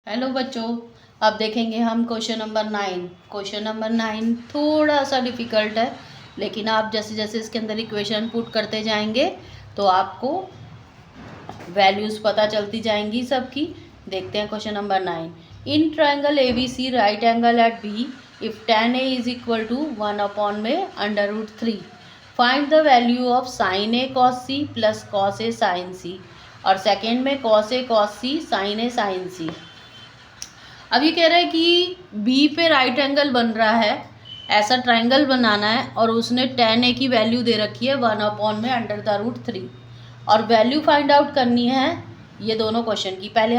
Hello बच्चों, अब देखेंगे हम क्वेश्चन नंबर 9। क्वेश्चन नंबर 9 थोड़ा सा डिफ़िकल्ट है, लेकिन आप जैसे जैसे इसके अंदर इक्वेशन पुट करते जाएंगे तो आपको वैल्यूज़ पता चलती जाएंगी सबकी। देखते हैं question number 9। In triangle A B C right angle at B if tan a is equal to 1 में √3 find the value of sin a cos c plus cos a sin c। और second में cos a cos c sin a sin c। अब ये कह रहा है कि B पे राइट एंगल बन रहा है, ऐसा ट्रायंगल बनाना है और उसने tan a की वैल्यू दे रखी है 1 में √3 और वैल्यू फाइंड आउट करनी है ये दोनों क्वेश्चन की। पहले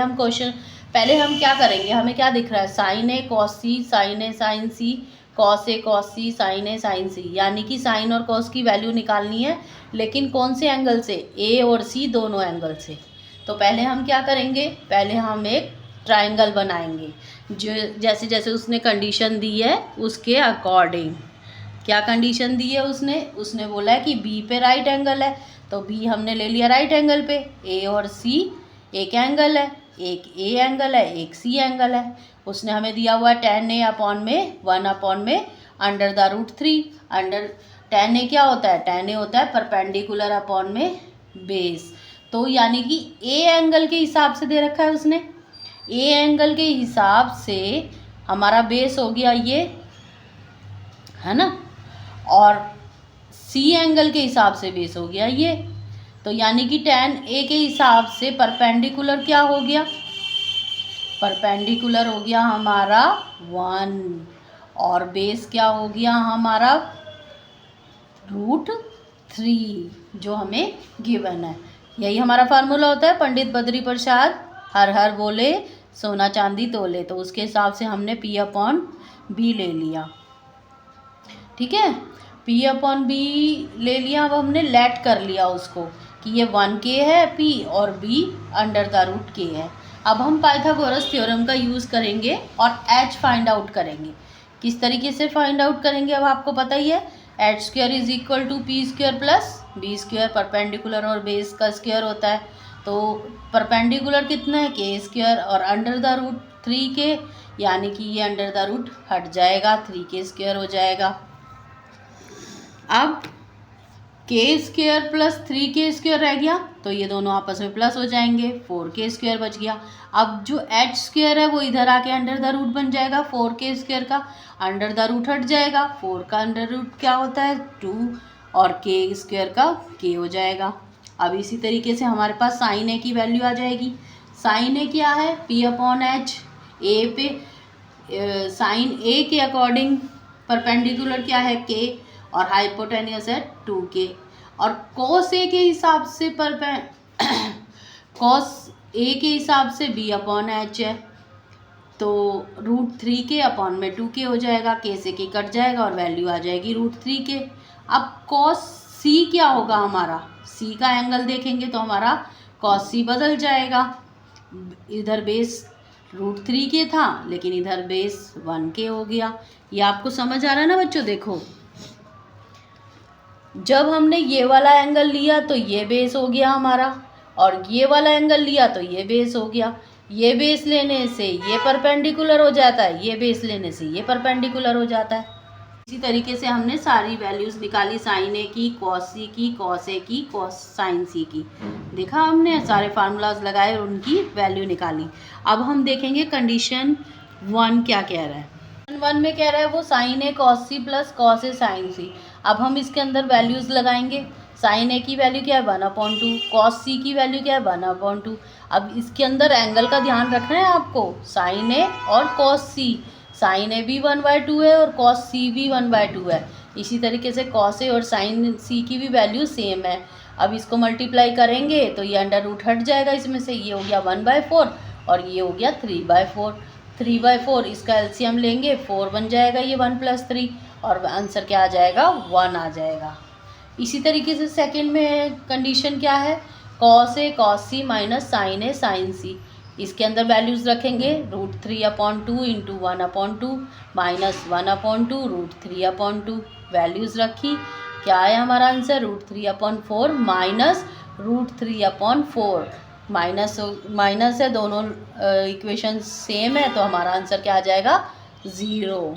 हम क्या करेंगे, हमें क्या दिख रहा है sin a cos c sin a sin c cos a cos c sin a sin c, यानी कि साइन और cos की वैल्यू निकालनी है, लेकिन कौन से एंगल से, a और c दोनों एंगल से। तो पहले हम क्या करेंगे, पहले हम एक ट्रायंगल बनाएंगे जो जैसे जैसे उसने कंडीशन दी है उसके अकॉर्डिंग। क्या कंडीशन दी है उसने बोला है कि बी पे राइट एंगल है, तो बी हमने ले लिया राइट एंगल पे। ए और सी एक एंगल है, एक ए एंगल है, एक सी एंगल है। उसने हमें दिया हुआ है tan a अपॉन में 1 में √3। अंडर tan a क्या होता है, tan a होता है परपेंडिकुलर अपॉन में बेस। तो यानी कि ए एंगल के हिसाब से दे रखा है उसने, ए एंगल के हिसाब से हमारा बेस हो गया ये, है ना, और सी एंगल के हिसाब से बेस हो गया ये। तो यानी कि tan a के हिसाब से परपेंडिकुलर क्या हो गया, परपेंडिकुलर हो गया हमारा 1 और बेस क्या हो गया हमारा √3 जो हमें गिवन है। यही हमारा फार्मूला होता है, पंडित बद्री प्रसाद हर हर बोले सोना चांदी तोले। तो उसके हिसाब से हमने P/B ले लिया, ठीक है, P/B ले लिया। अब हमने लेट कर लिया उसको कि ये 1K है P और B √K है। अब हम पाइथागोरस थ्योरम का यूज़ करेंगे और H फाइंड आउट करेंगे। किस तरीके से फाइंड आउट करेंगे अब आपको पता ही है, h² is equal to P² plus B², perpendicular और बेस का स्क्वायर होता है। तो परपेंडिकुलर कितना है K² और √3K, यानी कि ये √ हट जाएगा, 3K² हो जाएगा। अब K² प्लस 3K² रह गया, तो ये दोनों आपस में प्लस हो जाएंगे, 4K² बच गया। अब जो h² है वो इधर आके √ बन जाएगा, 4K² का √ हट जाएगा, 4 का √ क्या होता है 2 और K² का K हो जाएगा। अब इसी तरीके से हमारे पास sin a की वैल्यू आ जाएगी। sin a क्या है, P/H। a पे sin a के अकॉर्डिंग परपेंडिकुलर क्या है K और हाइपोटेन्यूस है 2K, और cos a के हिसाब से cos a के हिसाब से B/H है, तो √3K अपॉन में 2K हो जाएगा, K से K कट जाएगा और वैल्यू आ जाएगी √3K। अब cos C क्या होगा हमारा, C का एंगल देखेंगे तो हमारा cos C बदल जाएगा। इधर बेस √3K था लेकिन इधर बेस 1K हो गया। ये आपको समझ आ रहा है ना बच्चों। देखो, जब हमने ये वाला एंगल लिया तो ये बेस हो गया हमारा, और ये वाला एंगल लिया तो ये बेस हो गया। ये बेस लेने से ये परपेंडिकुलर हो जाता है, ये बेस लेने से ये परपेंडिकुलर हो जाता है। इसी तरीके से हमने सारी वैल्यूज़ निकाली, sin a की, cos c की, cos a की, cos sin c की। देखा, हमने सारे फार्मूलाज लगाए और उनकी वैल्यू निकाली। अब हम देखेंगे कंडीशन 1 क्या कह रहा है। 1 में कह रहा है वो sin a cos c plus cos a sin c। अब हम इसके अंदर वैल्यूज़ लगाएंगे। sin a की वैल्यू क्या है 1/2, cos c की वैल्यू क्या है 1/2। अब इसके अंदर एंगल का ध्यान रखना है आपको, sin a और cos c, sin a भी 1/2 है और cos c भी 1/2 है। इसी तरीके से cos a और sin c की भी वैल्यू सेम है। अब इसको मल्टीप्लाई करेंगे तो ये √ हट जाएगा, इसमें से ये हो गया 1/4 और ये हो गया 3/4। 3/4 इसका एलसीएम लेंगे 4 बन जाएगा, ये 1 + 3 और आंसर क्या आ जाएगा 1 आ जाएगा। इसी तरीके से सेकंड में कंडीशन क्या है, cos a cos c minus sin a sin c। इसके अंदर वैल्यूज़ रखेंगे √3/2 इंटू 1/2 माइनस 1/2 √3/2। वैल्यूज़ रखी, क्या है हमारा आंसर √3/4 माइनस √3/4 माइनस माइनस है, दोनों इक्वेशन सेम है, तो हमारा आंसर क्या आ जाएगा 0।